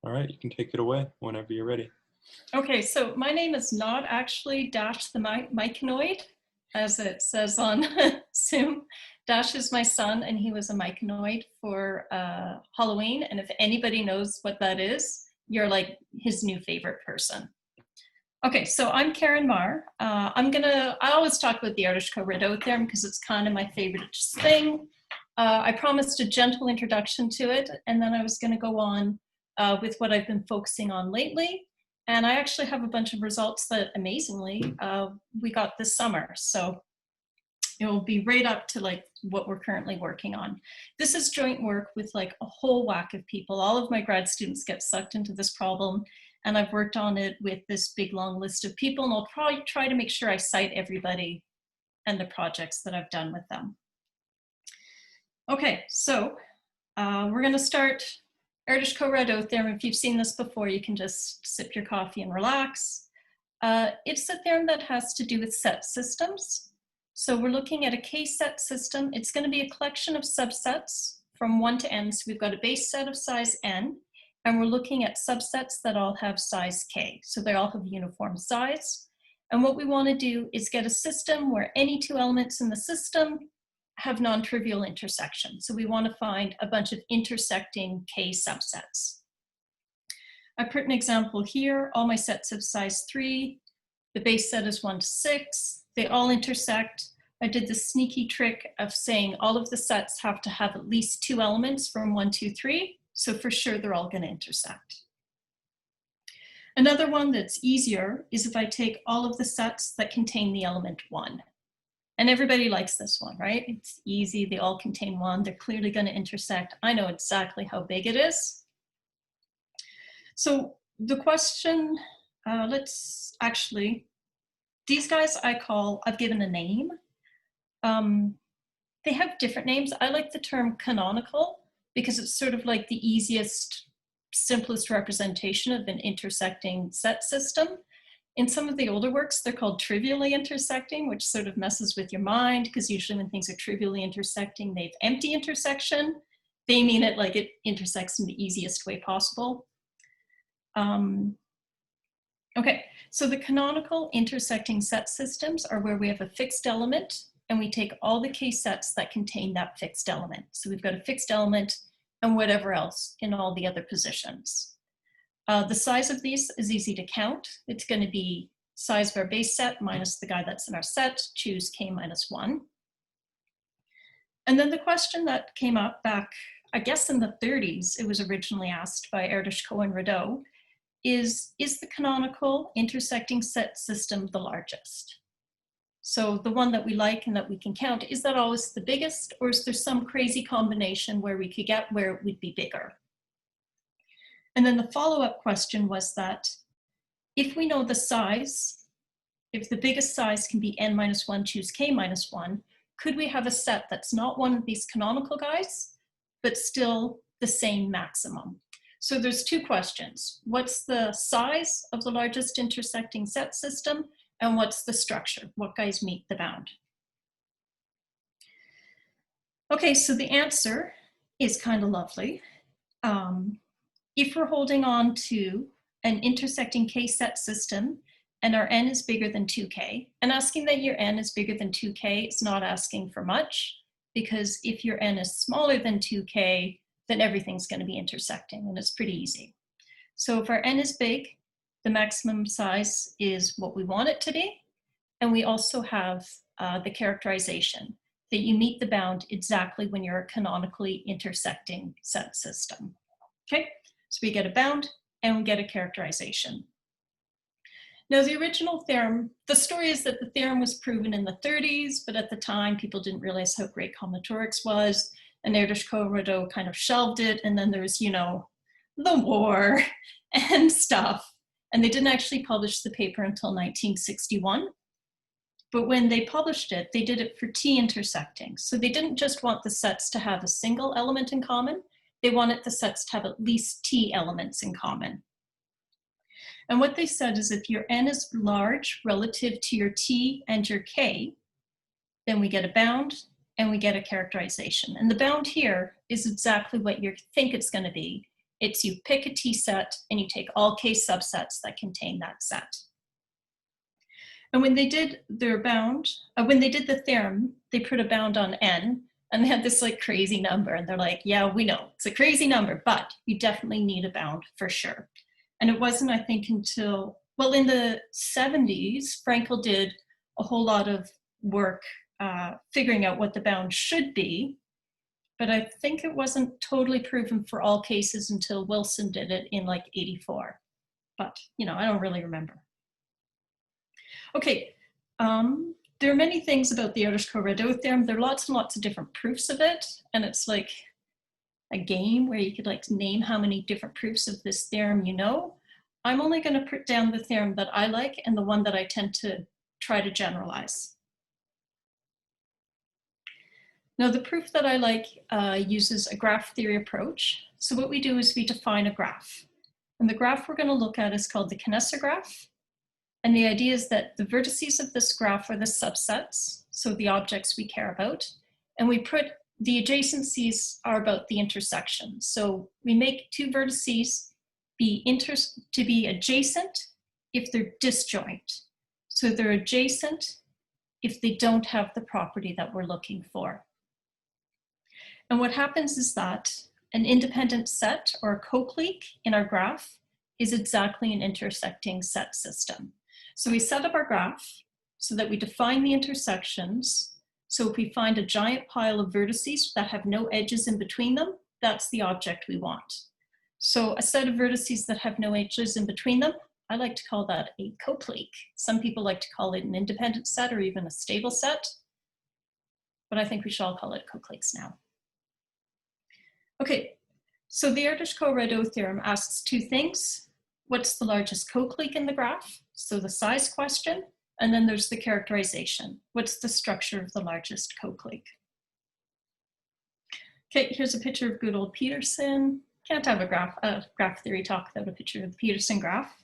All right, you can take it away whenever you're ready. Okay, so my name is not actually Dash the Myconoid, as it says on Zoom. Dash is my son, and he was a myconoid for Halloween. And if anybody knows what that is, you're like his new favorite person. Okay, so I'm Karen Marr. I always talk about the Erdős-Ko-Rado theorem because it's kind of my favorite thing. I promised a gentle introduction to it, and then I was going to go on with what I've been focusing on lately. And I actually have a bunch of results that, amazingly, we got this summer. So it will be right up to like what we're currently working on. This is joint work with like a whole whack of people. All of my grad students get sucked into this problem, and I've worked on it with this big long list of people, and I'll probably try to make sure I cite everybody and the projects that I've done with them. Okay, so we're going to start Erdős-Ko-Rado theorem. If you've seen this before, you can just sip your coffee and relax. It's a theorem that has to do with set systems. So we're looking at a k-set system. It's going to be a collection of subsets from 1 to n. So we've got a base set of size n, and we're looking at subsets that all have size k. So they all have uniform size. And what we want to do is get a system where any two elements in the system have non-trivial intersections. So we want to find a bunch of intersecting k subsets. I put an example here. All my sets have size 3. The base set is 1 to 6. They all intersect. I did the sneaky trick of saying all of the sets have to have at least 2 elements from 1, 2, 3. So for sure, they're all going to intersect. Another one that's easier is if I take all of the sets that contain the element 1. And everybody likes this one, right? It's easy. They all contain 1. They're clearly going to intersect. I know exactly how big it is. So the question, these guys I've given a name. They have different names. I like the term canonical because it's sort of like the easiest, simplest representation of an intersecting set system. In some of the older works, they're called trivially intersecting, which sort of messes with your mind because usually when things are trivially intersecting, they have empty intersection. They mean it like it intersects in the easiest way possible. Okay, so the canonical intersecting set systems are where we have a fixed element and we take all the k-sets that contain that fixed element. So we've got a fixed element and whatever else in all the other positions. The size of these is easy to count. It's going to be size of our base set minus the guy that's in our set, choose k minus 1. And then the question that came up back, I guess in the 30s, it was originally asked by Erdős-Ko and Rado, is the canonical intersecting set system the largest? So the one that we like and that we can count, is that always the biggest, or is there some crazy combination where we could get where it would be bigger? And then the follow-up question was that if we know the size, if the biggest size can be n minus 1, choose k minus 1, could we have a set that's not one of these canonical guys, but still the same maximum? So there's 2 questions. What's the size of the largest intersecting set system? And what's the structure? What guys meet the bound? Okay, so the answer is kind of lovely. If we're holding on to an intersecting k-set system and our n is bigger than 2k, and asking that your n is bigger than 2k is not asking for much, because if your n is smaller than 2k, then everything's going to be intersecting, and it's pretty easy. So if our n is big, the maximum size is what we want it to be, and we also have the characterization that you meet the bound exactly when you're a canonically intersecting set system. Okay, so we get a bound and we get a characterization. Now the original theorem, the story is that the theorem was proven in the 30s, but at the time people didn't realize how great combinatorics was, and Erdős-Ko-Rado kind of shelved it, and then there's, you know, the war and stuff. And they didn't actually publish the paper until 1961. But when they published it, they did it for T intersecting. So they didn't just want the sets to have a single element in common, they wanted the sets to have at least T elements in common. And what they said is if your n is large relative to your T and your K, then we get a bound and we get a characterization. And the bound here is exactly what you think it's going to be. It's you pick a T set and you take all K subsets that contain that set. And when they did their bound, when they did the theorem, they put a bound on n, and they had this like crazy number, and they're like, yeah, we know it's a crazy number, but you definitely need a bound for sure. And it wasn't, I think, until, well, in the 70s, Frankel did a whole lot of work figuring out what the bound should be, but I think it wasn't totally proven for all cases until Wilson did it in like 84. But, you know, I don't really remember. Okay, there are many things about the Erdős-Ko-Rado theorem. There are lots and lots of different proofs of it, and it's like a game where you could like name how many different proofs of this theorem you know. I'm only going to put down the theorem that I like and the one that I tend to try to generalize. Now, the proof that I like uses a graph theory approach. So what we do is we define a graph. And the graph we're going to look at is called the Kneser graph. And the idea is that the vertices of this graph are the subsets, so the objects we care about. And we put the adjacencies are about the intersections. So we make two vertices to be adjacent if they're disjoint. So they're adjacent if they don't have the property that we're looking for. And what happens is that an independent set or a co-clique in our graph is exactly an intersecting set system. So we set up our graph so that we define the intersections. So if we find a giant pile of vertices that have no edges in between them, that's the object we want. So a set of vertices that have no edges in between them, I like to call that a co-clique. Some people like to call it an independent set or even a stable set, but I think we should all call it co-cliques now. Okay, so the Erdős-Ko-Rado theorem asks two things. What's the largest co-clique in the graph? So the size question, and then there's the characterization. What's the structure of the largest co-clique? Okay, here's a picture of good old Peterson. Can't have a graph theory talk without a picture of the Peterson graph.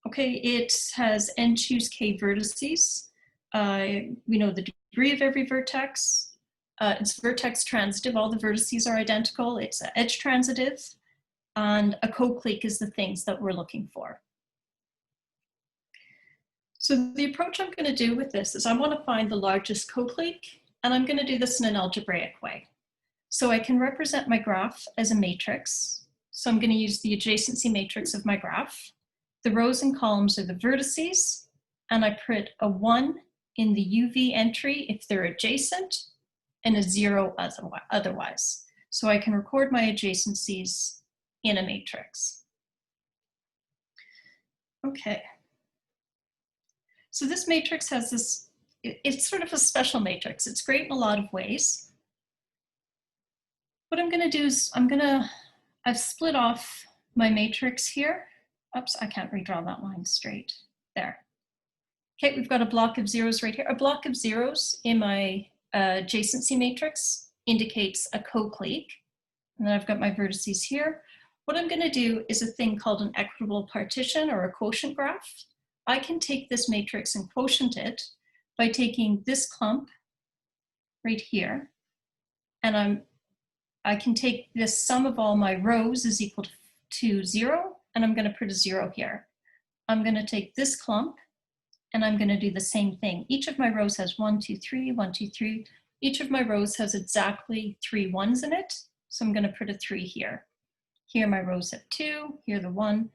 Okay, it has n choose k vertices. We know the degree of every vertex. It's vertex transitive. All the vertices are identical. It's edge transitive. And a co-clique is the things that we're looking for. So the approach I'm going to do with this is I want to find the largest co-clique, and I'm going to do this in an algebraic way. So I can represent my graph as a matrix. So I'm going to use the adjacency matrix of my graph. The rows and columns are the vertices, and I put a 1 in the UV entry if they're adjacent, and a 0 otherwise. So I can record my adjacencies in a matrix. Okay. So this matrix has this, it's sort of a special matrix. It's great in a lot of ways. What I'm going to do is I've split off my matrix here. Oops, I can't redraw that line straight. There. Okay, we've got a block of zeros right here. A block of zeros in my adjacency matrix indicates a co-clique. And then I've got my vertices here. What I'm going to do is a thing called an equitable partition or a quotient graph. I can take this matrix and quotient it by taking this clump right here. And I can take this sum of all my rows is equal to 0, and I'm going to put a 0 here. I'm going to take this clump, and I'm going to do the same thing. Each of my rows has 1, 2, 3, 1, 2, 3. Each of my rows has exactly 3 ones in it, so I'm going to put a 3 here. Here my rows have 2, here the 1.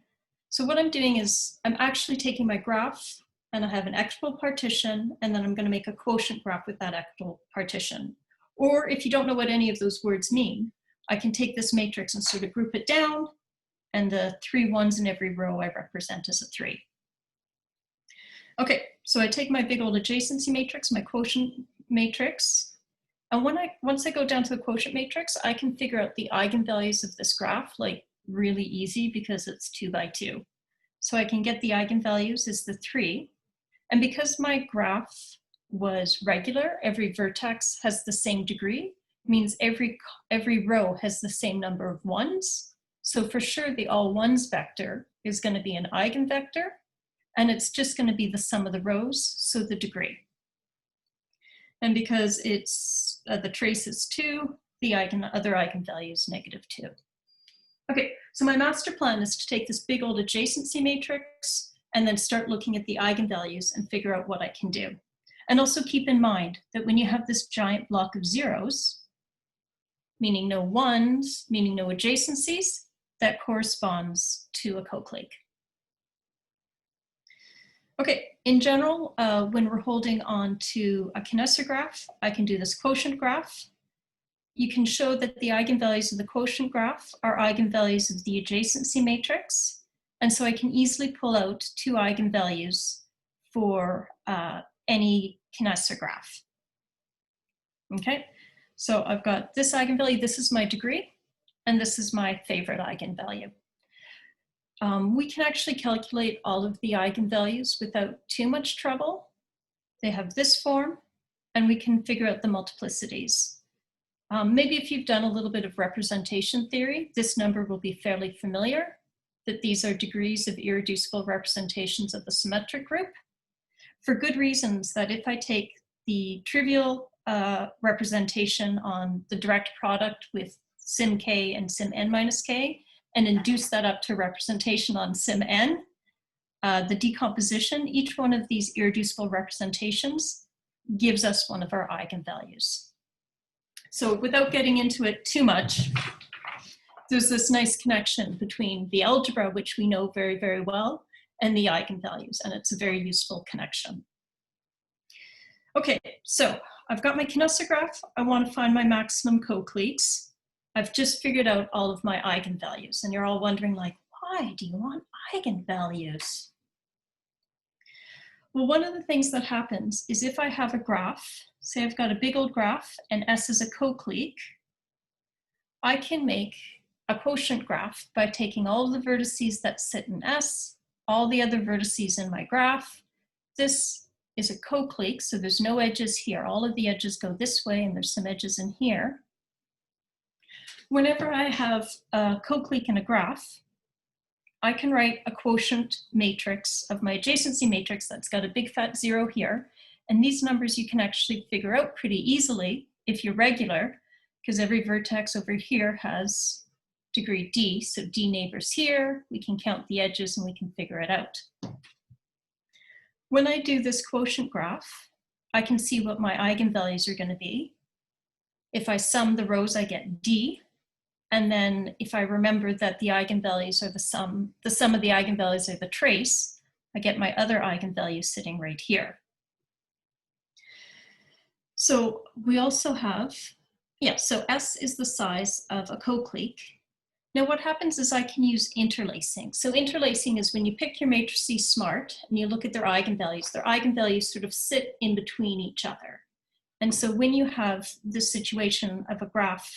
So what I'm doing is I'm actually taking my graph, and I have an equitable partition, and then I'm going to make a quotient graph with that equitable partition. Or if you don't know what any of those words mean, I can take this matrix and sort of group it down, and the 3 ones in every row I represent as a 3. Okay, so I take my big old adjacency matrix, my quotient matrix, and once I go down to the quotient matrix, I can figure out the eigenvalues of this graph like really easy because it's 2 by 2. So I can get the eigenvalues is the 3, and because my graph was regular, every vertex has the same degree, means every row has the same number of ones. So for sure the all ones vector is going to be an eigenvector, and it's just going to be the sum of the rows, so the degree. And because it's the trace is 2, the other eigenvalues -2. Okay, so my master plan is to take this big old adjacency matrix and then start looking at the eigenvalues and figure out what I can do. And also keep in mind that when you have this giant block of zeros, meaning no ones, meaning no adjacencies, that corresponds to a co-clique. Okay, in general, when we're holding on to a kinesograph, I can do this quotient graph. You can show that the eigenvalues of the quotient graph are eigenvalues of the adjacency matrix. And so I can easily pull out 2 eigenvalues for any kinesograph. Okay, so I've got this eigenvalue, this is my degree, and this is my favorite eigenvalue. We can actually calculate all of the eigenvalues without too much trouble. They have this form, and we can figure out the multiplicities. Maybe if you've done a little bit of representation theory, this number will be fairly familiar, that these are degrees of irreducible representations of the symmetric group, for good reasons, that if I take the trivial representation on the direct product with sim k and sim n minus k, and induce that up to representation on sim n, the decomposition, each one of these irreducible representations gives us one of our eigenvalues. So without getting into it too much, there's this nice connection between the algebra, which we know very, very well, and the eigenvalues, and it's a very useful connection. Okay, so I've got my kinesograph. I want to find my maximum co-cliques. I've just figured out all of my eigenvalues, and you're all wondering, like, why do you want eigenvalues? Well, one of the things that happens is if I have a graph, say I've got a big old graph and S is a co-clique, I can make a quotient graph by taking all the vertices that sit in S, all the other vertices in my graph. This is a co-clique, so there's no edges here. All of the edges go this way, and there's some edges in here. Whenever I have a co-clique in a graph, I can write a quotient matrix of my adjacency matrix that's got a big fat 0 here. And these numbers you can actually figure out pretty easily if you're regular, because every vertex over here has degree d. So d neighbors here, we can count the edges and we can figure it out. When I do this quotient graph, I can see what my eigenvalues are going to be. If I sum the rows, I get d. And then if I remember that the eigenvalues are the sum of the eigenvalues are the trace, I get my other eigenvalue sitting right here. So we also have, so S is the size of a co-clique. Now what happens is I can use interlacing. So interlacing is when you pick your matrices smart and you look at their eigenvalues sort of sit in between each other. And so when you have this situation of a graph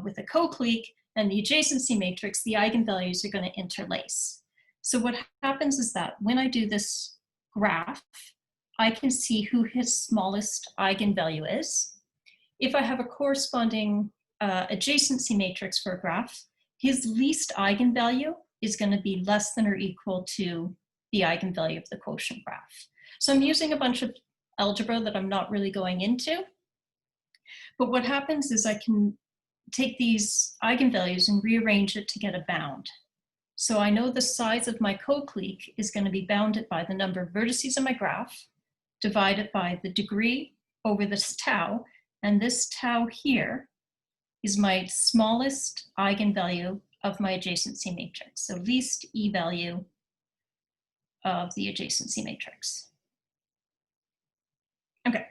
with a co-clique and the adjacency matrix, the eigenvalues are going to interlace. So what happens is that when I do this graph, I can see who his smallest eigenvalue is. If I have a corresponding adjacency matrix for a graph, his least eigenvalue is going to be less than or equal to the eigenvalue of the quotient graph. So I'm using a bunch of algebra that I'm not really going into. But what happens is I can take these eigenvalues and rearrange it to get a bound. So I know the size of my co-clique is going to be bounded by the number of vertices in my graph divided by the degree over this tau. And this tau here is my smallest eigenvalue of my adjacency matrix. So least E value of the adjacency matrix. Okay.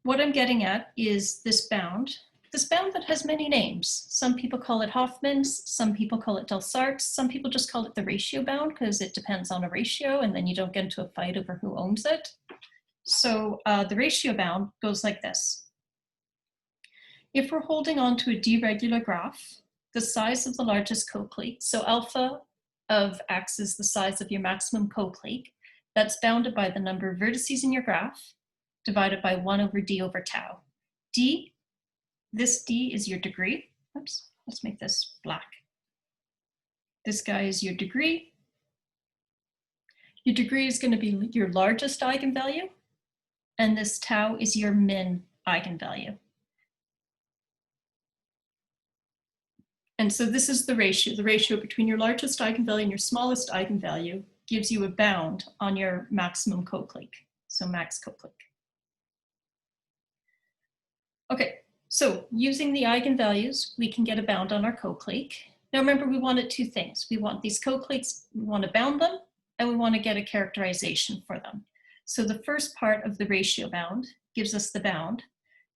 What I'm getting at is this bound that has many names. Some people call it Hoffman's, some people call it Delsart's, some people just call it the ratio bound because it depends on a ratio and then you don't get into a fight over who owns it. So the ratio bound goes like this. If we're holding on to a deregular graph, the size of the largest co-clique, so alpha of x is the size of your maximum co-clique, that's bounded by the number of vertices in your graph divided by 1 over d over tau. D, this d is your degree. Oops, let's make this black. This guy is your degree. Your degree is going to be your largest eigenvalue, and this tau is your min eigenvalue. And so this is the ratio. The ratio between your largest eigenvalue and your smallest eigenvalue gives you a bound on your maximum co-clique. So max co-clique. Okay, so using the eigenvalues, we can get a bound on our co-clique. Now remember, we wanted two things. We want these co-cliques, we want to bound them, and we want to get a characterization for them. So the first part of the ratio bound gives us the bound.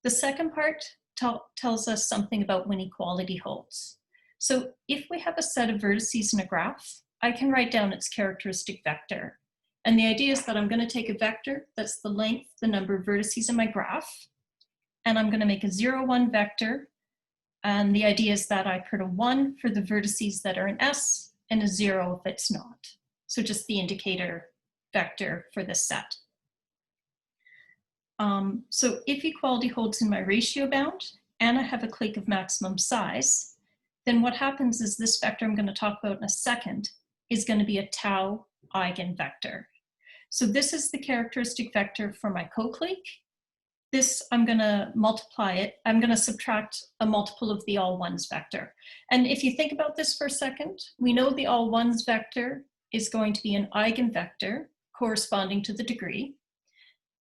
The second part tells us something about when equality holds. So if we have a set of vertices in a graph, I can write down its characteristic vector. And the idea is that I'm going to take a vector that's the length, the number of vertices in my graph, and I'm going to make a 0, 1 vector. And the idea is that I put a 1 for the vertices that are in S and a 0 if it's not. So just the indicator vector for this set. So if equality holds in my ratio bound and I have a clique of maximum size, then what happens is this vector I'm going to talk about in a second is going to be a tau eigenvector. So this is the characteristic vector for my co-clique. This, I'm going to multiply it. I'm going to subtract a multiple of the all ones vector. And if you think about this for a second, we know the all ones vector is going to be an eigenvector corresponding to the degree.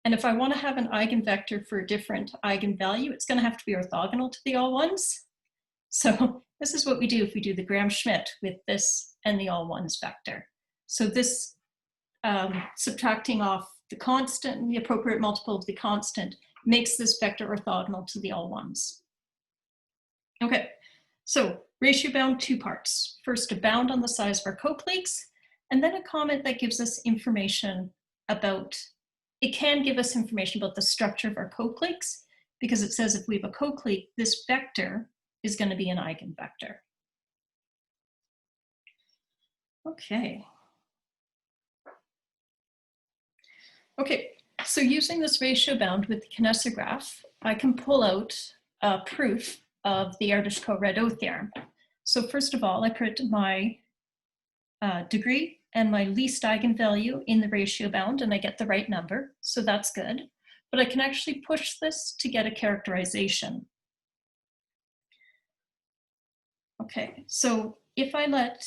And if I want to have an eigenvector for a different eigenvalue, it's going to have to be orthogonal to the all ones. So this is what we do if we do the Gram-Schmidt with this and the all ones vector. So this subtracting off the constant, the appropriate multiple of the constant, makes this vector orthogonal to the all ones. Okay, so ratio bound, two parts. First, a bound on the size of our co-cliques, and then a comment that gives us information about, it can give us information about the structure of our co-cliques, because it says if we have a co-clique, this vector is going to be an eigenvector. Okay. Okay, so using this ratio bound with the Kneser graph, I can pull out a proof of the Erdős-Ko-Rado theorem. So first of all, I put my degree and my least eigenvalue in the ratio bound, and I get the right number, so that's good. But I can actually push this to get a characterization. Okay, so if I let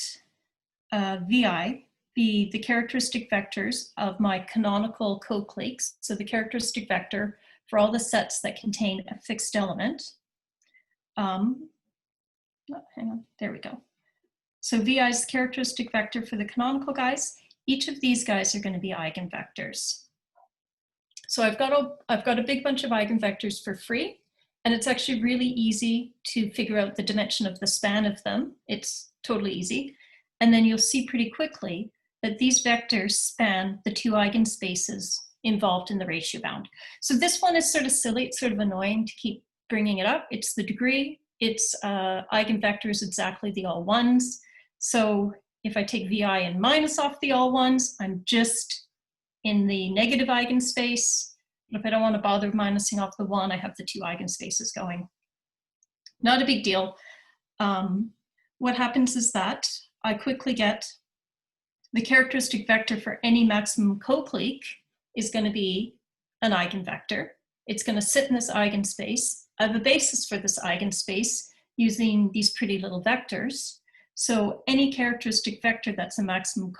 VI be the characteristic vectors of my canonical co-cliques, so the characteristic vector for all the sets that contain a fixed element. Oh, hang on, there we go. So VI is the characteristic vector for the canonical guys. Each of these guys are going to be eigenvectors. So I've got a big bunch of eigenvectors for free, and it's actually really easy to figure out the dimension of the span of them. It's totally easy. And then you'll see pretty quickly that these vectors span the two eigenspaces involved in the ratio bound. So this one is sort of silly, it's sort of annoying to keep bringing it up. It's the degree, it's eigenvectors exactly the all ones. So if I take VI and minus off the all ones, I'm just in the negative eigenspace. But if I don't want to bother minusing off the one, I have the two eigenspaces going. Not a big deal. What happens is that I quickly get the characteristic vector for any maximum co-clique is going to be an eigenvector. It's going to sit in this eigenspace. I have a basis for this eigenspace using these pretty little vectors. So any characteristic vector that's a maximum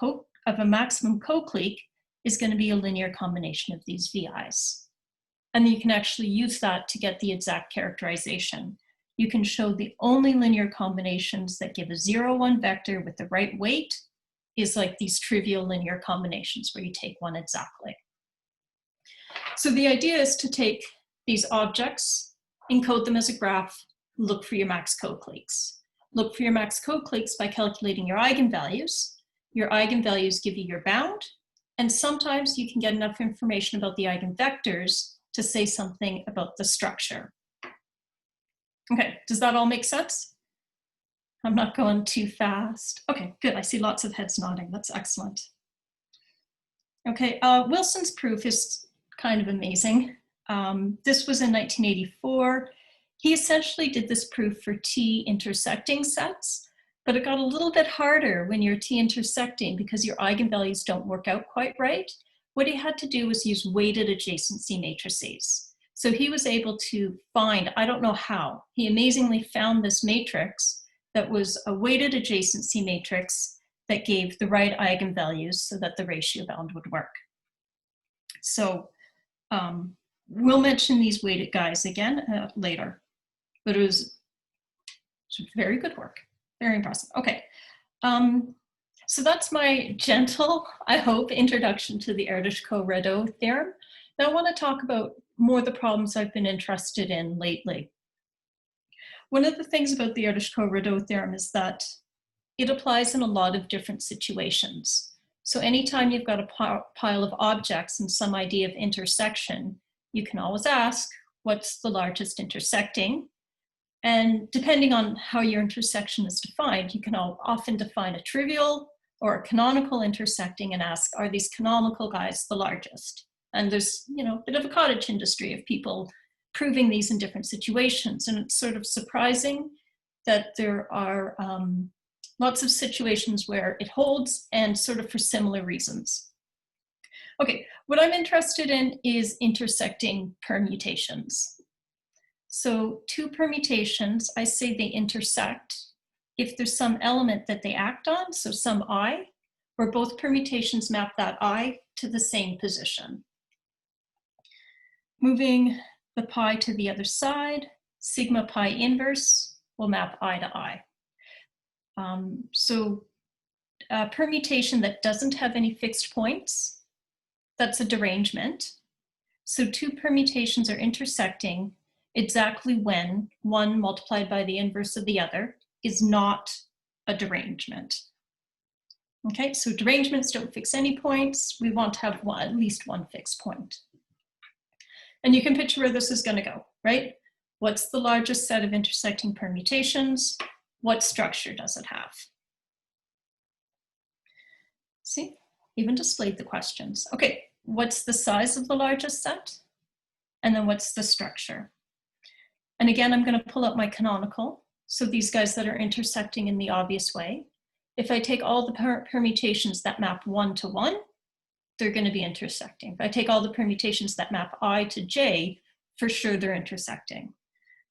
co-clique is going to be a linear combination of these VIs. And you can actually use that to get the exact characterization. You can show the only linear combinations that give a 0, 1 vector with the right weight is like these trivial linear combinations where you take one exactly. So the idea is to take these objects, encode them as a graph, look for your max co-cliques. Look for your max co-cliques by calculating your eigenvalues. Your eigenvalues give you your bound, and sometimes you can get enough information about the eigenvectors to say something about the structure. Okay, does that all make sense? I'm not going too fast. Okay, good, I see lots of heads nodding, that's excellent. Okay, Wilson's proof is kind of amazing. This was in 1984. He essentially did this proof for T intersecting sets, but it got a little bit harder when you're T intersecting because your eigenvalues don't work out quite right. What he had to do was use weighted adjacency matrices. So he was able to find, I don't know how, he amazingly found this matrix that was a weighted adjacency matrix that gave the right eigenvalues so that the ratio bound would work. So we'll mention these weighted guys again later, but it was very good work, very impressive. Okay, so that's my gentle, I hope, introduction to the Erdős-Ko-Rado theorem. Now I want to talk about more the problems I've been interested in lately. One of the things about the Erdős-Ko-Rado theorem is that it applies in a lot of different situations. So anytime you've got a pile of objects and some idea of intersection, you can always ask, what's the largest intersecting? And depending on how your intersection is defined, you can often define a trivial or a canonical intersecting and ask, are these canonical guys the largest? And there's, you know, a bit of a cottage industry of people proving these in different situations. And it's sort of surprising that there are lots of situations where it holds and sort of for similar reasons. Okay, what I'm interested in is intersecting permutations. So two permutations, I say they intersect if there's some element that they act on, so some I, where both permutations map that I to the same position. Moving the pi to the other side, sigma pi inverse will map I to I. So a permutation that doesn't have any fixed points, that's a derangement. So two permutations are intersecting exactly when one multiplied by the inverse of the other is not a derangement. Okay, so derangements don't fix any points. We want to have at least one fixed point. And you can picture where this is going to go, right? What's the largest set of intersecting permutations? What structure does it have? See, even displayed the questions. Okay, what's the size of the largest set? And then what's the structure? And again, I'm going to pull up my canonical. So these guys that are intersecting in the obvious way. If I take all the permutations that map 1 to 1, they're going to be intersecting. If I take all the permutations that map I to J, for sure they're intersecting.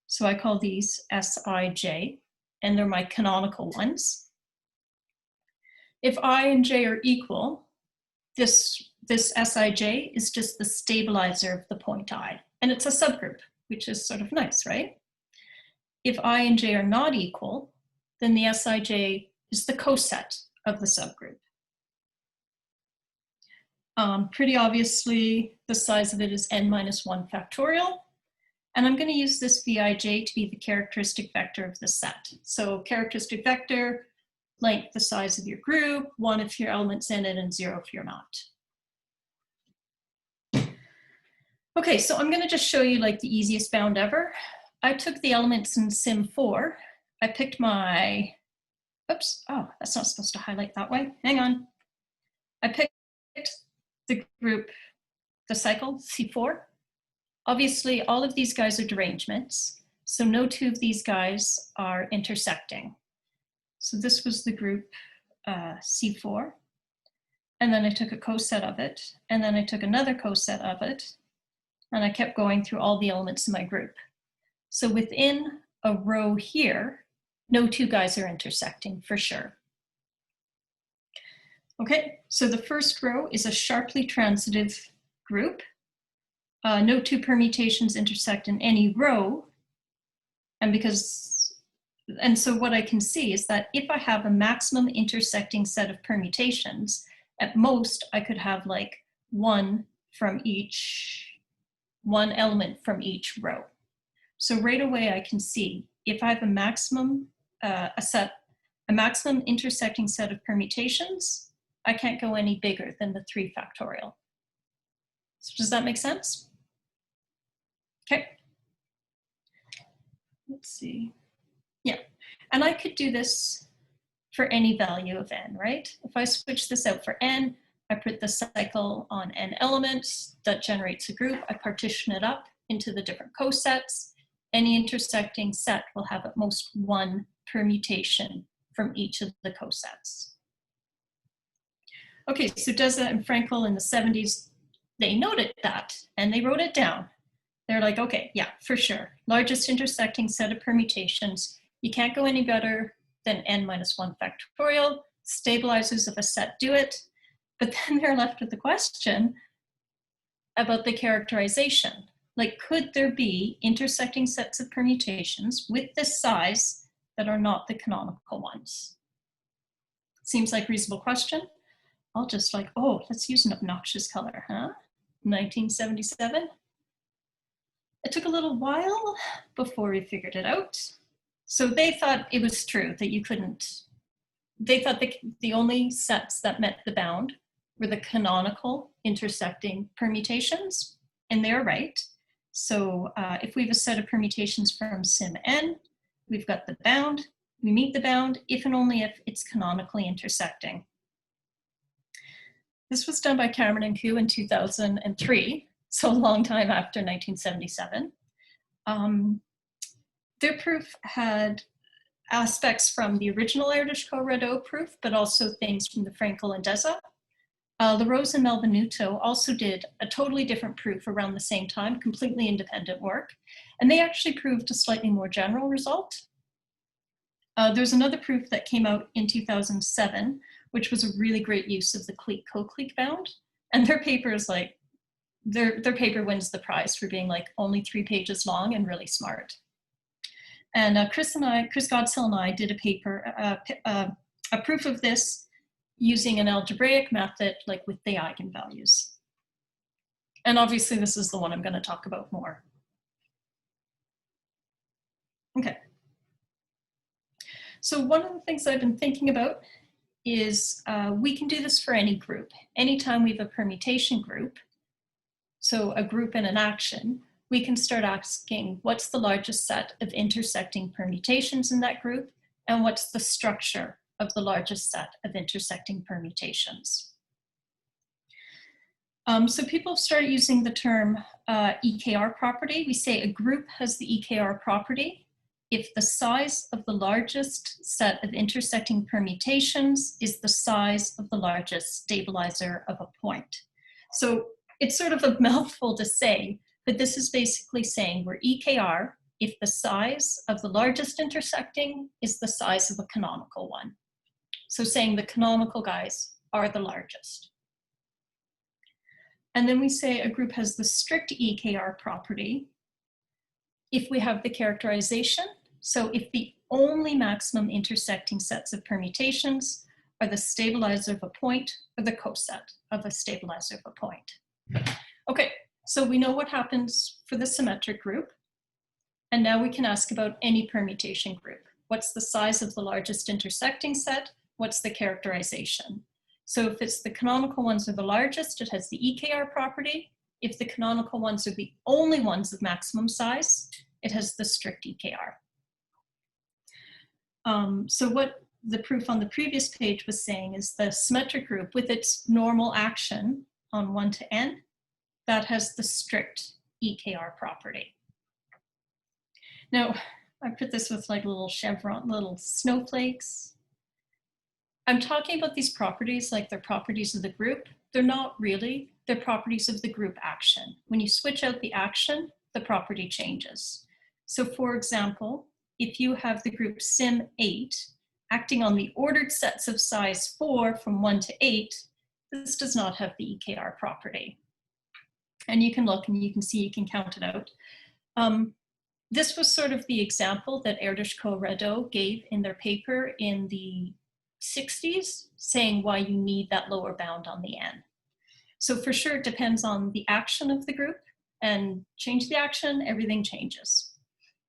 So I call these Sij, and they're my canonical ones. If I and J are equal, this Sij is just the stabilizer of the point I, and it's a subgroup, which is sort of nice, right? If I and J are not equal, then the Sij is the coset of the subgroup. Pretty obviously, the size of it is n minus 1 factorial. And I'm going to use this Vij to be the characteristic vector of the set. So characteristic vector, length, the size of your group, 1 if your element's in it, and 0 if you're not. Okay, so I'm going to just show you like the easiest bound ever. I took the elements in Sim 4. I picked my, oops, oh, that's not supposed to highlight that way. Hang on. I picked the group, the cycle, C4. Obviously, all of these guys are derangements, so no two of these guys are intersecting. So this was the group C4, and then I took a coset of it, and then I took another coset of it, and I kept going through all the elements in my group. So within a row here, no two guys are intersecting for sure. Okay, so the first row is a sharply transitive group. No two permutations intersect in any row. And so what I can see is that if I have a maximum intersecting set of permutations, at most I could have like one element from each row. So right away I can see if I have a maximum, a maximum intersecting set of permutations, I can't go any bigger than the 3 factorial. So does that make sense? Okay. Let's see. Yeah, and I could do this for any value of n, right? If I switch this out for n, I put the cycle on n elements, that generates a group, I partition it up into the different cosets. Any intersecting set will have at most one permutation from each of the cosets. Okay, so Deza and Frankel in the 70s, they noted that and they wrote it down. They're like, okay, yeah, for sure. Largest intersecting set of permutations. You can't go any better then n minus 1 factorial. Stabilizers of a set do it. But then they're left with the question about the characterization. Like, could there be intersecting sets of permutations with this size that are not the canonical ones? Seems like a reasonable question. I'll just like, oh, let's use an obnoxious color, huh? 1977. It took a little while before we figured it out. So they thought it was true that you couldn't, they thought the only sets that met the bound were the canonical intersecting permutations, and they're right. So if we have a set of permutations from sim n, we've got the bound, we meet the bound if and only if it's canonically intersecting. This was done by Cameron and Koo in 2003, so a long time after 1977. Their proof had aspects from the original Erdős-Ko-Rado proof, but also things from the Frankel and Deza. LaRose and Malvenuto also did a totally different proof around the same time, completely independent work, and they actually proved a slightly more general result. There's another proof that came out in 2007, which was a really great use of the clique-co-clique bound, and their paper is like, their paper wins the prize for being like only 3 pages long and really smart. And Chris Godsill and I did a paper, a proof of this using an algebraic method, like with the eigenvalues. And obviously this is the one I'm going to talk about more. Okay. So one of the things I've been thinking about is we can do this for any group. Anytime we have a permutation group, so a group and an action, we can start asking what's the largest set of intersecting permutations in that group, and what's the structure of the largest set of intersecting permutations. So people have started using the term EKR property. We say a group has the EKR property if the size of the largest set of intersecting permutations is the size of the largest stabilizer of a point. So it's sort of a mouthful to say, but this is basically saying we're EKR if the size of the largest intersecting is the size of a canonical one. So saying the canonical guys are the largest. And then we say a group has the strict EKR property if we have the characterization. So if the only maximum intersecting sets of permutations are the stabilizer of a point or the coset of a stabilizer of a point. Okay, so we know what happens for the symmetric group. And now we can ask about any permutation group. What's the size of the largest intersecting set? What's the characterization? So if it's the canonical ones are the largest, it has the EKR property. If the canonical ones are the only ones of maximum size, it has the strict EKR. So what the proof on the previous page was saying is the symmetric group with its normal action on 1 to n, that has the strict EKR property. Now, I put this with like little chevron, little snowflakes. I'm talking about these properties like they're properties of the group. They're not really, they're properties of the group action. When you switch out the action, the property changes. So for example, if you have the group sim8 acting on the ordered sets of size 4 from 1 to 8, this does not have the EKR property. And you can look and you can see, you can count it out. This was sort of the example that Erdős-Ko-Rado gave in their paper in the 60s, saying why you need that lower bound on the n. So for sure, it depends on the action of the group, and change the action, everything changes.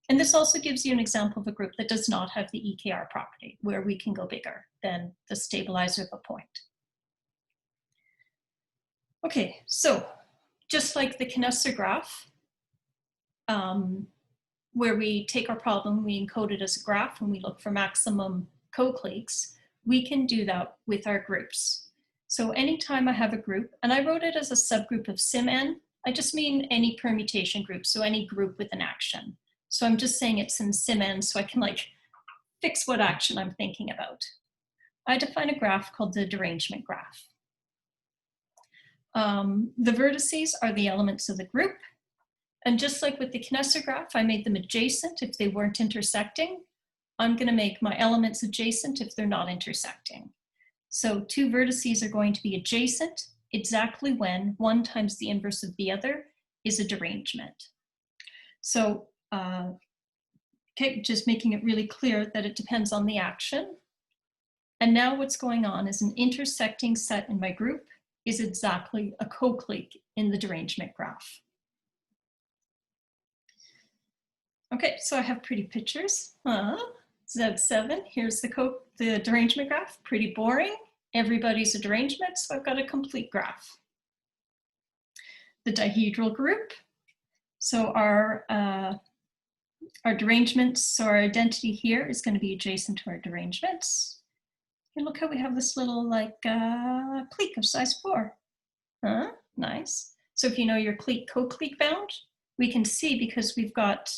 And this also gives you an example of a group that does not have the EKR property, where we can go bigger than the stabilizer of a point. Okay, so just like the Kneser graph, where we take our problem, we encode it as a graph, and we look for maximum co-cliques, we can do that with our groups. So anytime I have a group, and I wrote it as a subgroup of sim_n, I just mean any permutation group, so any group with an action. So I'm just saying it's in sim_n, so I can like fix what action I'm thinking about. I define a graph called the derangement graph. The vertices are the elements of the group. And just like with the Kneser graph, I made them adjacent if they weren't intersecting. I'm going to make my elements adjacent if they're not intersecting. So two vertices are going to be adjacent exactly when one times the inverse of the other is a derangement. So, okay, just making it really clear that it depends on the action. And now what's going on is an intersecting set in my group is exactly a co-clique in the derangement graph. Okay, so I have pretty pictures. Z7, here's the derangement graph, pretty boring. Everybody's a derangement, so I've got a complete graph. The dihedral group, so our derangements, so our identity here is going to be adjacent to our derangements. And look how we have this little like clique of size 4. Nice. So if you know your clique co-clique bound, we can see because we've got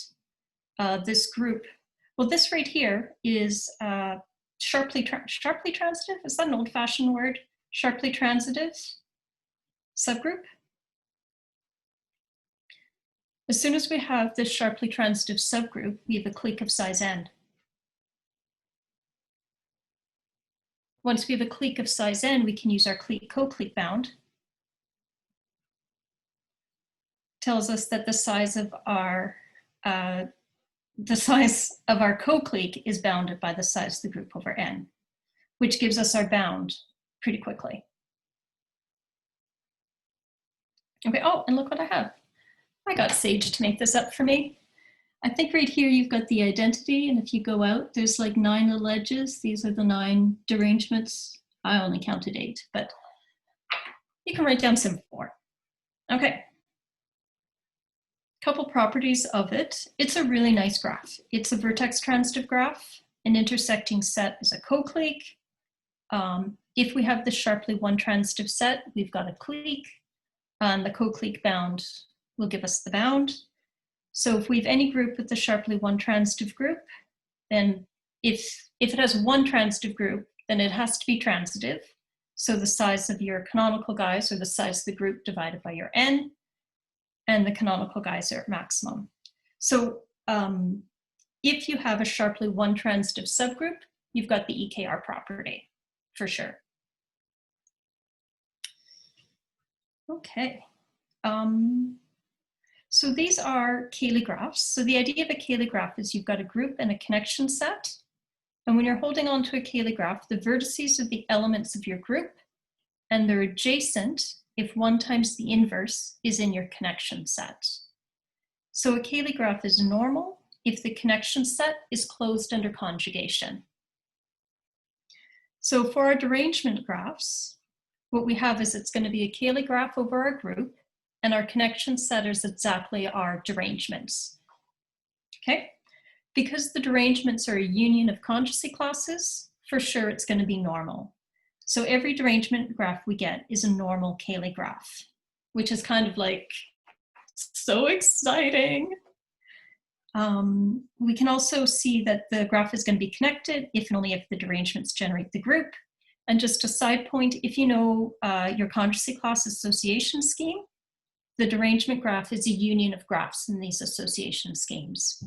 this group. Well, this right here is sharply transitive. Is that an old-fashioned word? Sharply transitive subgroup. As soon as we have this sharply transitive subgroup, we have a clique of size n. Once we have a clique of size n, we can use our clique co-clique bound. Tells us that the size of our co-clique is bounded by the size of the group over n, which gives us our bound pretty quickly. Okay, oh, and look what I have. I got Sage to make this up for me. I think right here you've got the identity, and if you go out, there's like 9 little edges. These are the 9 derangements. I only counted 8, but you can write down some 4. Okay. Couple properties of it. It's a really nice graph. It's a vertex transitive graph. An intersecting set is a co-clique. If we have the sharply one transitive set, we've got a clique. And the co-clique bound will give us the bound. So if we have any group with the sharply one transitive group, then if it has one transitive group, then it has to be transitive. So the size of your canonical guys, or the size of the group divided by your n, and the canonical guys are at maximum. So if you have a sharply one transitive subgroup, you've got the EKR property for sure. Okay. So these are Cayley graphs. So the idea of a Cayley graph is you've got a group and a connection set. And when you're holding on to a Cayley graph, the vertices are the elements of your group, and they're adjacent if 1 times the inverse is in your connection set. So a Cayley graph is normal if the connection set is closed under conjugation. So for our derangement graphs, what we have is it's going to be a Cayley graph over our group, and our connection set is exactly our derangements. Okay? Because the derangements are a union of conjugacy classes, for sure it's going to be normal. So every derangement graph we get is a normal Cayley graph, which is kind of like so exciting. We can also see that the graph is going to be connected if and only if the derangements generate the group. And just a side point, if you know your conjugacy class association scheme, the derangement graph is a union of graphs in these association schemes.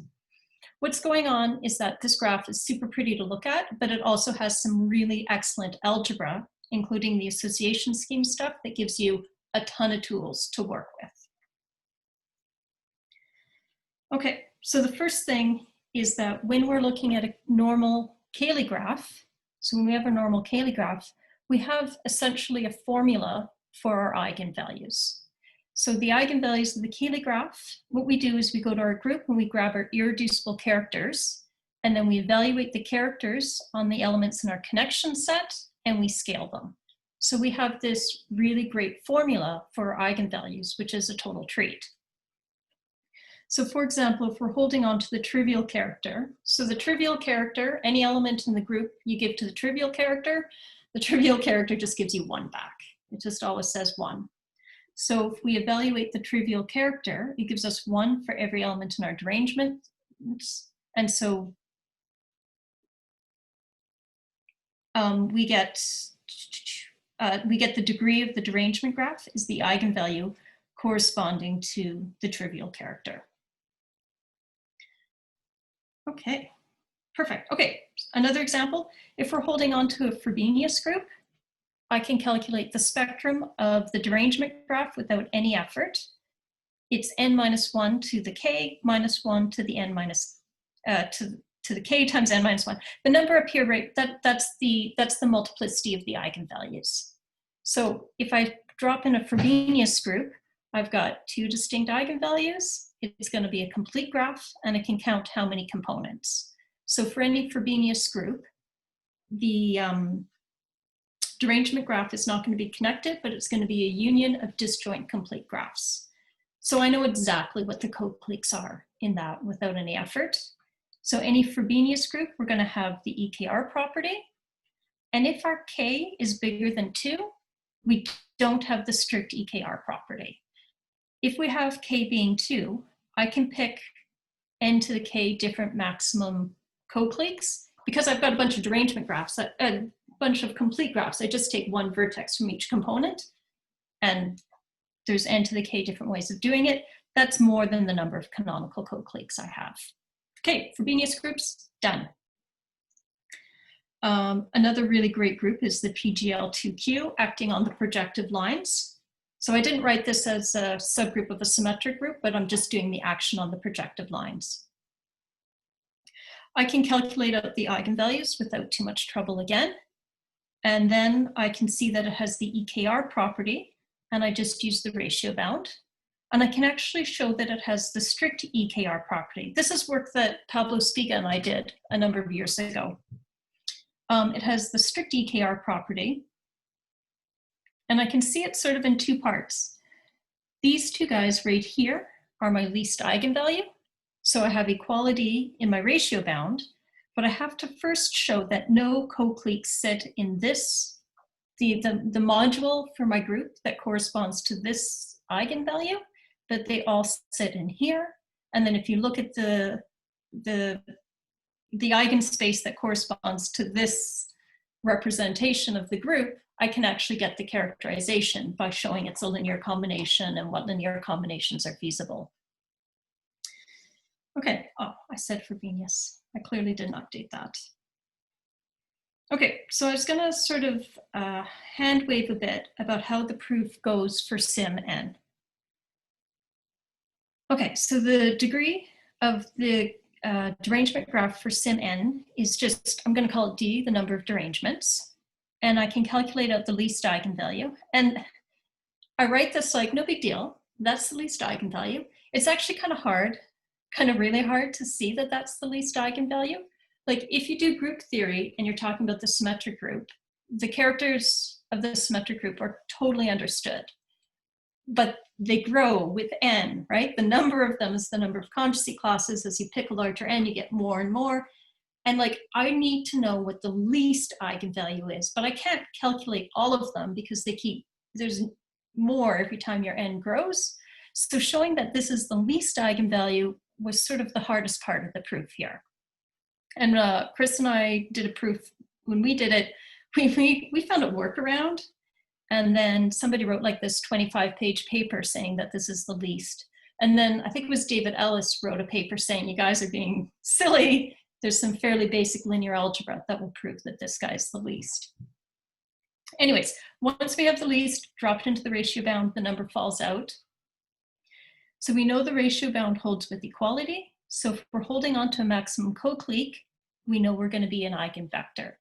What's going on is that this graph is super pretty to look at, but it also has some really excellent algebra, including the association scheme stuff that gives you a ton of tools to work with. Okay, so the first thing is that when we're looking at a normal Cayley graph, so when we have a normal Cayley graph, we have essentially a formula for our eigenvalues. So the eigenvalues of the Cayley graph, what we do is we go to our group and we grab our irreducible characters, and then we evaluate the characters on the elements in our connection set, and we scale them. So we have this really great formula for our eigenvalues, which is a total treat. So for example, if we're holding on to the trivial character, so the trivial character, any element in the group you give to the trivial character just gives you 1 back. It just always says 1. So if we evaluate the trivial character, it gives us 1 for every element in our derangement. And so we get the degree of the derangement graph is the eigenvalue corresponding to the trivial character. Okay, Perfect. Okay, another example. If we're holding on to a Frobenius group, I can calculate the spectrum of the derangement graph without any effort. It's n minus 1 to the k minus 1 to the n minus to the k times n minus 1. The number up here, right, that's the multiplicity of the eigenvalues. So if I drop in a Frobenius group, I've got 2 distinct eigenvalues. It's going to be a complete graph, and it can count how many components. So for any Frobenius group, the derangement graph is not going to be connected, but it's going to be a union of disjoint complete graphs. So I know exactly what the co-cliques are in that without any effort. So any Frobenius group, we're going to have the EKR property. And if our k is bigger than 2, we don't have the strict EKR property. If we have k being 2, I can pick n to the k different maximum co-cliques. Because I've got a bunch of derangement graphs, a bunch of complete graphs, I just take one vertex from each component, and there's n to the k different ways of doing it. That's more than the number of canonical co-cliques I have. Okay, Frobenius groups, done. Another really great group is the PGL2Q acting on the projective lines. So I didn't write this as a subgroup of a symmetric group, but I'm just doing the action on the projective lines. I can calculate out the eigenvalues without too much trouble again. And then I can see that it has the EKR property, and I just use the ratio bound. And I can actually show that it has the strict EKR property. This is work that Pablo Spiga and I did a number of years ago. It has the strict EKR property, and I can see it sort of in 2 parts. These 2 guys right here are my least eigenvalue. So I have equality in my ratio bound, but I have to first show that no co-cliques sit in this, the module for my group that corresponds to this eigenvalue, but they all sit in here. And then if you look at the eigenspace that corresponds to this representation of the group, I can actually get the characterization by showing it's a linear combination and what linear combinations are feasible. Okay, oh, I said Frobenius. I clearly didn't update that. Okay, so I was gonna sort of hand wave a bit about how the proof goes for sim n. Okay, so the degree of the derangement graph for sim n is just, I'm gonna call it D, the number of derangements, and I can calculate out the least eigenvalue. And I write this like, no big deal, that's the least eigenvalue. It's actually kind of hard, really hard to see that that's the least eigenvalue. Like if you do group theory and you're talking about the symmetric group, the characters of the symmetric group are totally understood, but they grow with n, right? The number of them is the number of conjugacy classes. As you pick a larger n, you get more and more. And like, I need to know what the least eigenvalue is, but I can't calculate all of them because there's more every time your n grows. So showing that this is the least eigenvalue was sort of the hardest part of the proof here. And Chris and I did a proof. When we did it, we found a workaround. And then somebody wrote like this 25-page paper saying that this is the least. And then I think it was David Ellis wrote a paper saying, you guys are being silly. There's some fairly basic linear algebra that will prove that this guy's the least. Anyways, once we have the least, drop it into the ratio bound, the number falls out. So we know the ratio bound holds with equality. So if we're holding on to a maximum co-clique, we know we're going to be an eigenvector.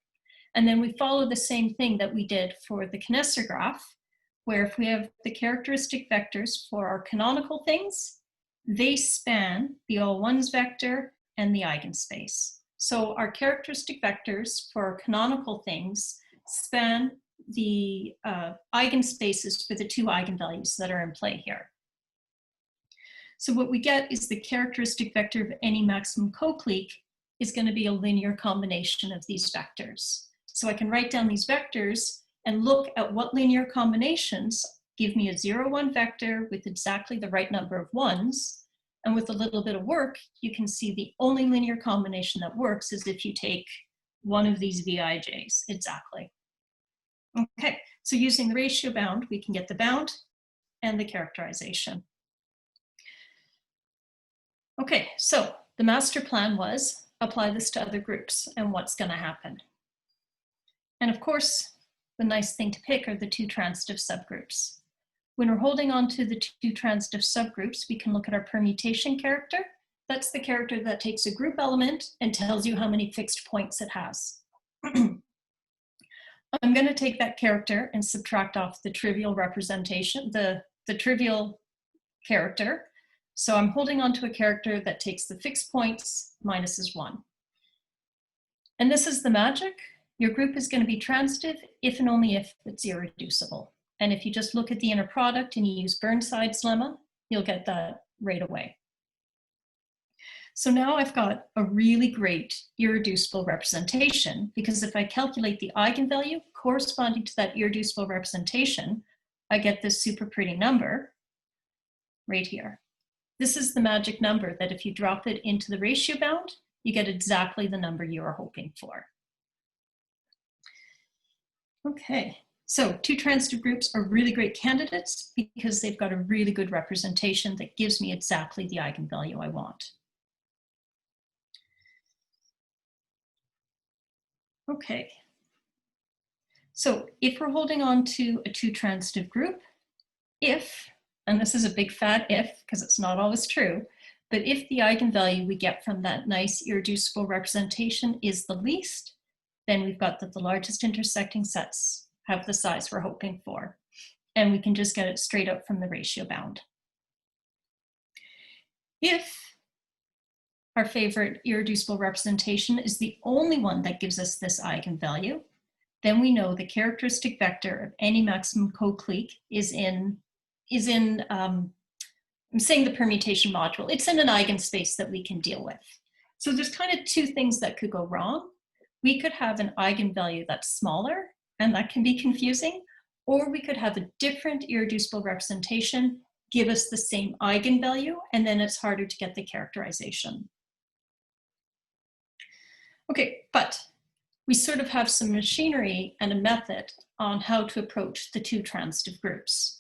And then we follow the same thing that we did for the Kneser graph, where if we have the characteristic vectors for our canonical things, they span the all ones vector and the eigenspace. So our characteristic vectors for our canonical things span the eigenspaces for the 2 eigenvalues that are in play here. So what we get is the characteristic vector of any maximum co-clique is going to be a linear combination of these vectors. So I can write down these vectors and look at what linear combinations give me a 0, 1 vector with exactly the right number of ones. And with a little bit of work, you can see the only linear combination that works is if you take one of these Vij's exactly. Okay, so using the ratio bound, we can get the bound and the characterization. Okay, so the master plan was apply this to other groups and what's going to happen. And of course, the nice thing to pick are the two transitive subgroups. When we're holding on to the two transitive subgroups, we can look at our permutation character. That's the character that takes a group element and tells you how many fixed points it has. I'm going to take that character and subtract off the trivial representation, the trivial character. So I'm holding on to a character that takes the fixed points, minuses 1. And this is the magic. Your group is going to be transitive if and only if it's irreducible. And if you just look at the inner product and you use Burnside's lemma, you'll get that right away. So now I've got a really great irreducible representation, because if I calculate the eigenvalue corresponding to that irreducible representation, I get this super pretty number right here. This is the magic number that if you drop it into the ratio bound, you get exactly the number you are hoping for. Okay, so two transitive groups are really great candidates because they've got a really good representation that gives me exactly the eigenvalue I want. Okay, so if we're holding on to a two transitive group, if, and this is a big fat if because it's not always true, but if the eigenvalue we get from that nice irreducible representation is the least, then we've got that the largest intersecting sets have the size we're hoping for. And we can just get it straight up from the ratio bound. If our favorite irreducible representation is the only one that gives us this eigenvalue, then we know the characteristic vector of any maximum co-clique is in I'm saying the permutation module. It's in an eigenspace that we can deal with. So there's kind of two things that could go wrong. We could have an eigenvalue that's smaller, and that can be confusing, or we could have a different irreducible representation give us the same eigenvalue, and then it's harder to get the characterization. Okay, but we sort of have some machinery and a method on how to approach the two transitive groups.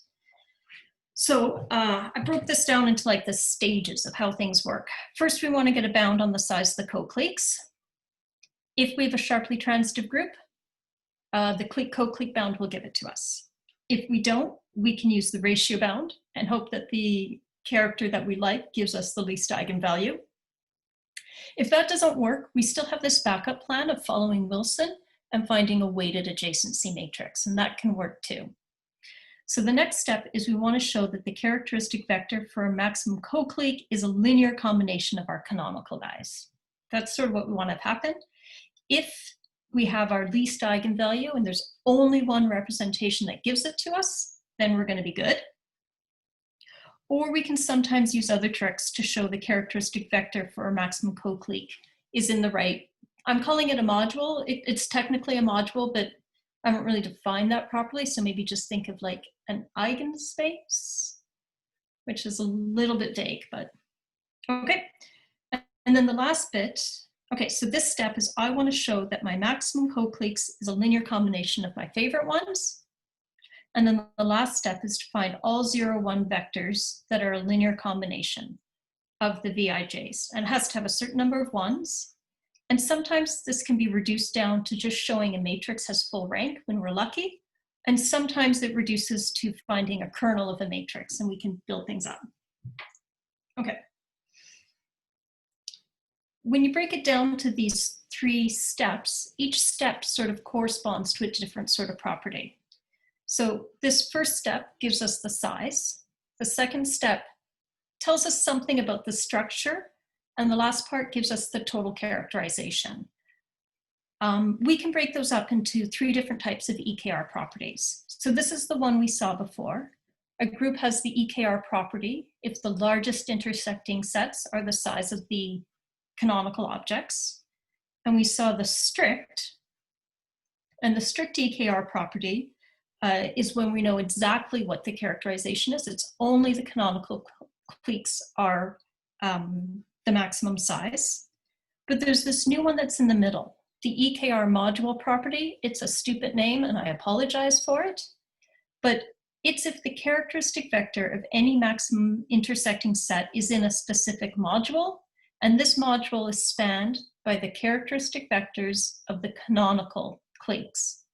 So I broke this down into like the stages of how things work. First, we want to get a bound on the size of the co-cliques. If we have a sharply transitive group, the co-clique bound will give it to us. If we don't, we can use the ratio bound and hope that the character that we like gives us the least eigenvalue. If that doesn't work, we still have this backup plan of following Wilson and finding a weighted adjacency matrix, and that can work too. So the next step is we want to show that the characteristic vector for a maximum co-clique is a linear combination of our canonical guys. That's sort of what we want to have happen. If we have our least eigenvalue and there's only one representation that gives it to us, then we're going to be good. Or we can sometimes use other tricks to show the characteristic vector for a maximum co-clique is in the right, I'm calling it a module. It's technically a module, but I haven't really defined that properly. So maybe just think of like an eigenspace, which is a little bit vague, but okay. And then the last bit, okay, so this step is I want to show that my maximum co-cliques is a linear combination of my favorite ones. And then the last step is to find all 0, 1 vectors that are a linear combination of the Vij's. And it has to have a certain number of ones. And sometimes this can be reduced down to just showing a matrix has full rank when we're lucky. And sometimes it reduces to finding a kernel of a matrix and we can build things up. Okay. When you break it down to these 3 steps, each step sort of corresponds to a different sort of property. So this first step gives us the size. The second step tells us something about the structure. And the last part gives us the total characterization. We can break those up into 3 different types of EKR properties. So this is the one we saw before. A group has the EKR property if the largest intersecting sets are the size of the canonical objects. And we saw the strict. And the strict EKR property is when we know exactly what the characterization is. It's only the canonical cliques are the maximum size. But there's this new one that's in the middle, the EKR module property. It's a stupid name and I apologize for it, but it's if the characteristic vector of any maximum intersecting set is in a specific module, And this module is spanned by the characteristic vectors of the canonical co-cliques.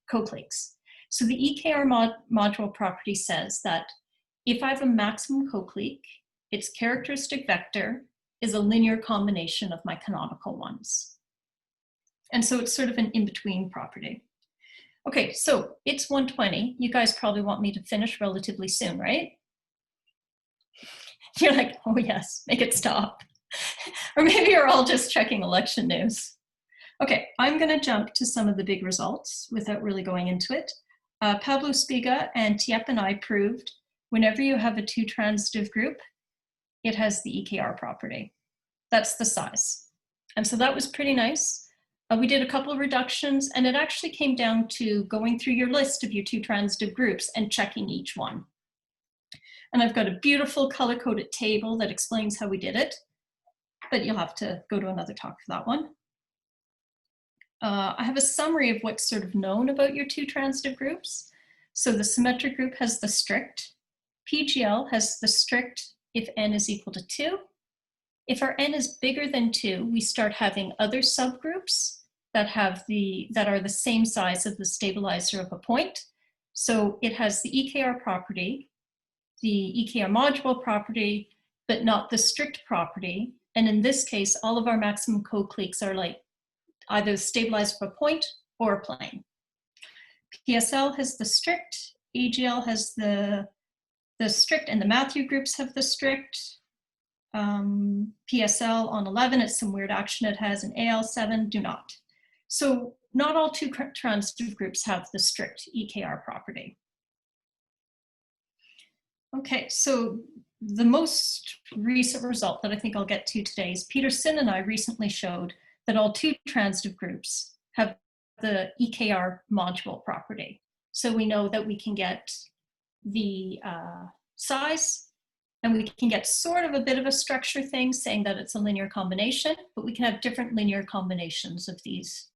So the EKR module property says that if I have a maximum co-clique, its characteristic vector is a linear combination of my canonical ones. And so it's sort of an in-between property. Okay, so it's 1:20. You guys probably want me to finish relatively soon, right? You're like, oh yes, make it stop. Or maybe you're all just checking election news. Okay, I'm gonna jump to some of the big results without really going into it. Pablo Spiga and Tiep and I proved whenever you have a two transitive group, it has the EKR property. That's the size. And so that was pretty nice. We did a couple of reductions, and it actually came down to going through your list of your two transitive groups and checking each one. And I've got a beautiful color-coded table that explains how we did it, but you'll have to go to another talk for that one. I have a summary of what's sort of known about your two transitive groups. So the symmetric group has the strict. PGL has the strict if n is equal to 2. If our n is bigger than 2, we start having other subgroups that are the same size as the stabilizer of a point. So it has the EKR property, the EKR module property, but not the strict property. And in this case, all of our maximum co-cliques are like either the stabilizer of a point or a plane. PSL has the strict, AGL has the strict, and the Matthew groups have the strict. PSL on 11, it's some weird action it has, and AL7 do not. So not all two transitive groups have the strict EKR property. Okay, so the most recent result that I think I'll get to today is Peterson and I recently showed that all two transitive groups have the EKR module property. So we know that we can get the size, and we can get sort of a bit of a structure thing saying that it's a linear combination, but we can have different linear combinations of these.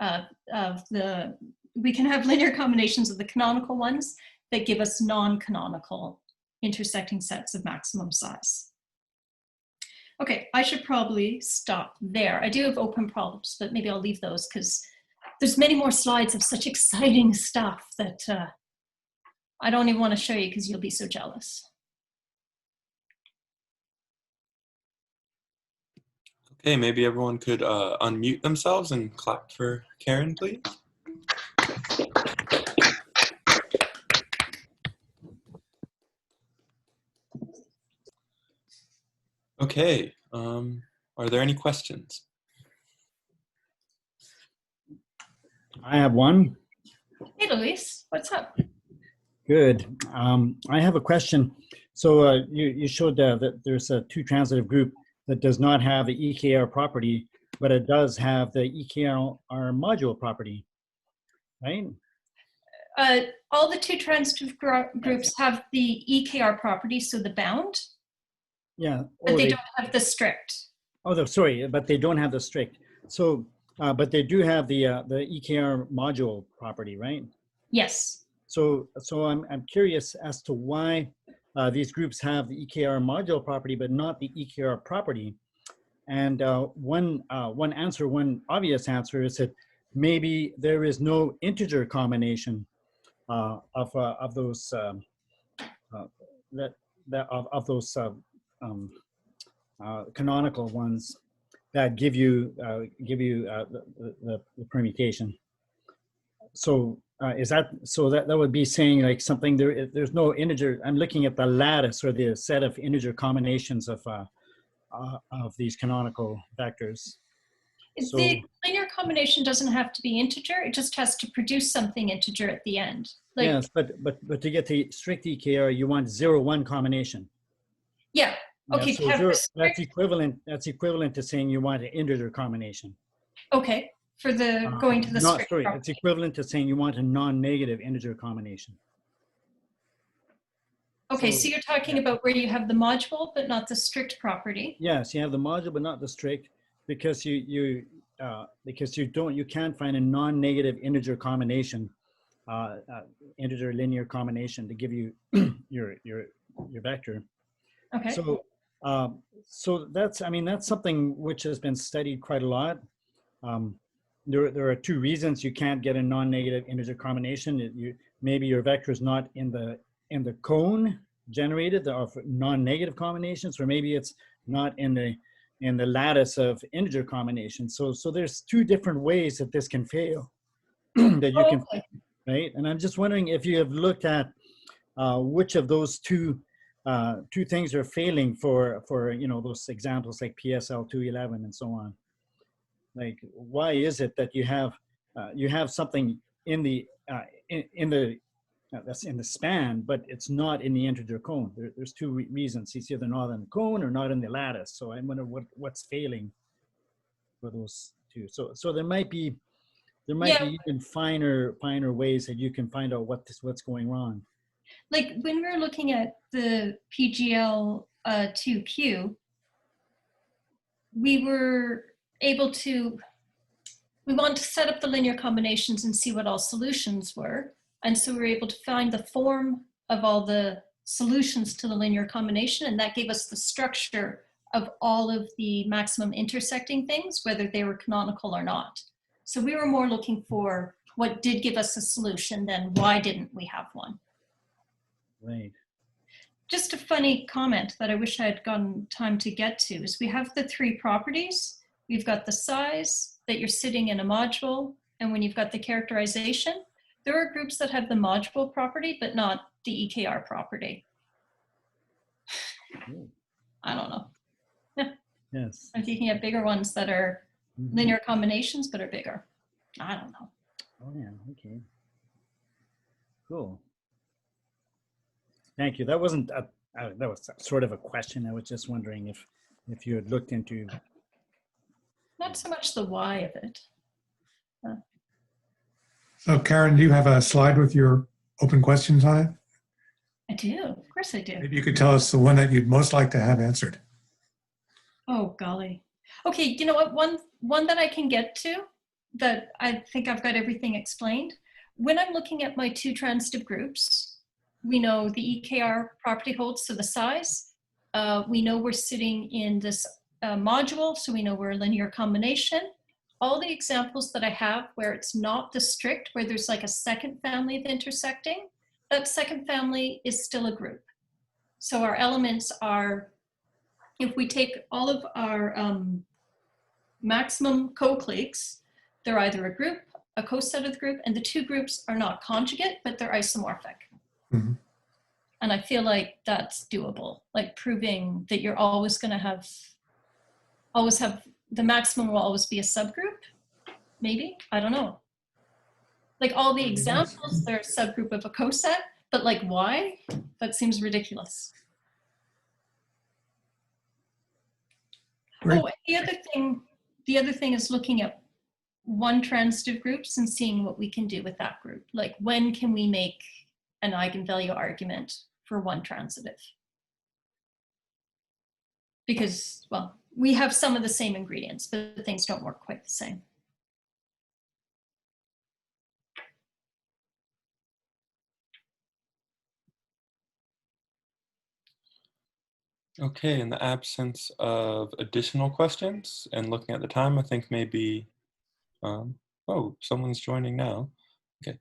We can have linear combinations of the canonical ones that give us non-canonical intersecting sets of maximum size. Okay, I should probably stop there. I do have open problems, but maybe I'll leave those because there's many more slides of such exciting stuff that I don't even want to show you because you'll be so jealous. Okay, maybe everyone could unmute themselves and clap for Karen, please. Okay, are there any questions? I have one. Hey, Luis, what's up? Good. I have a question. So you showed that there's a two transitive group that does not have the EKR property, but it does have the EKR module property, right? All the two transitive groups have the EKR property, so the bound. Yeah. But they don't have the strict. Oh, sorry, but they don't have the strict. So, but they do have the EKR module property, right? Yes. So I'm curious as to why these groups have the EKR module property, but not the EKR property. And one obvious answer is that maybe there is no integer combination of those canonical ones that give you the permutation. So is that so? That would be saying like something there's no integer. I'm looking at the lattice or the set of integer combinations of these canonical vectors. So, the linear combination doesn't have to be integer. It just has to produce something integer at the end. Like, yes, but to get the strict EKR, you want 0-1 combination. Yeah. Okay. Yeah, so that's equivalent. That's equivalent to saying you want an integer combination. Okay. For the going to the strict. Sorry, it's equivalent to saying you want a non-negative integer combination. Okay, so you're talking about where you have the module but not the strict property. Yes, you have the module but not the strict because you can't find a non-negative integer combination, integer linear combination to give you your vector. Okay. So So that's, I mean, that's something which has been studied quite a lot. There are two reasons you can't get a non-negative integer combination. Maybe your vector is not in the cone generated of non-negative combinations, or maybe it's not in the lattice of integer combinations. So there's two different ways that this can fail that you can, Okay. right? And I'm just wondering if you have looked at which of those two things are failing for those examples like PSL 211 and so on. Like, why is it that you have something in the that's in the span, but it's not in the integer cone? There's two reasons. It's either not in the cone or not in the lattice. So I wonder what's failing for those two. So there might be even finer ways that you can find out what's going wrong. Like when we're looking at the PGL 2Q, we were able to, we wanted to set up the linear combinations and see what all solutions were. And so we were able to find the form of all the solutions to the linear combination, and that gave us the structure of all of the maximum intersecting things, whether they were canonical or not. So we were more looking for what did give us a solution than why didn't we have one. Right. Just a funny comment that I wish I had gotten time to get to is we have the three properties. We've got the size, that you're sitting in a module, and when you've got the characterization, there are groups that have the module property, but not the EKR property. I don't know. Yes. I'm thinking of bigger ones that are linear combinations, but are bigger. I don't know. Oh yeah, okay. Cool. Thank you. That wasn't that was sort of a question. I was just wondering if you had looked into. Not so much the why of it. So Karen, do you have a slide with your open questions on it? I do, of course I do. Maybe you could tell us the one that you'd most like to have answered. Oh, golly. Okay, you know what? One that I can get to, that I think I've got everything explained. When I'm looking at my two transitive groups, we know the EKR property holds, so the size. We know we're sitting in this module, so we know we're a linear combination. All the examples that I have where it's not the strict, where there's like a second family of intersecting, that second family is still a group. So our elements are, if we take all of our maximum co-cliques, they're either a group, a coset of the group, and the two groups are not conjugate, but they're isomorphic. Mm-hmm. And I feel like that's doable, like proving that you're always going to have the maximum will always be a subgroup, maybe, I don't know. Like all the examples, they're a subgroup of a coset, but like why? That seems ridiculous. Great. Oh, and the other thing is looking at one transitive groups and seeing what we can do with that group. Like when can we make an eigenvalue argument for one transitive? Because, well, we have some of the same ingredients, but things don't work quite the same. Okay, in the absence of additional questions and looking at the time, I think maybe, oh, someone's joining now. Okay,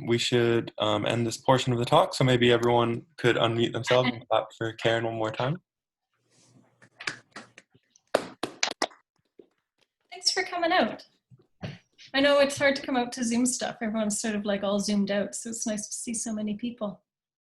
we should end this portion of the talk, so maybe everyone could unmute themselves and clap for Karen one more time. Thanks for coming out. I know it's hard to come out to Zoom stuff. Everyone's sort of like all zoomed out, so it's nice to see so many people.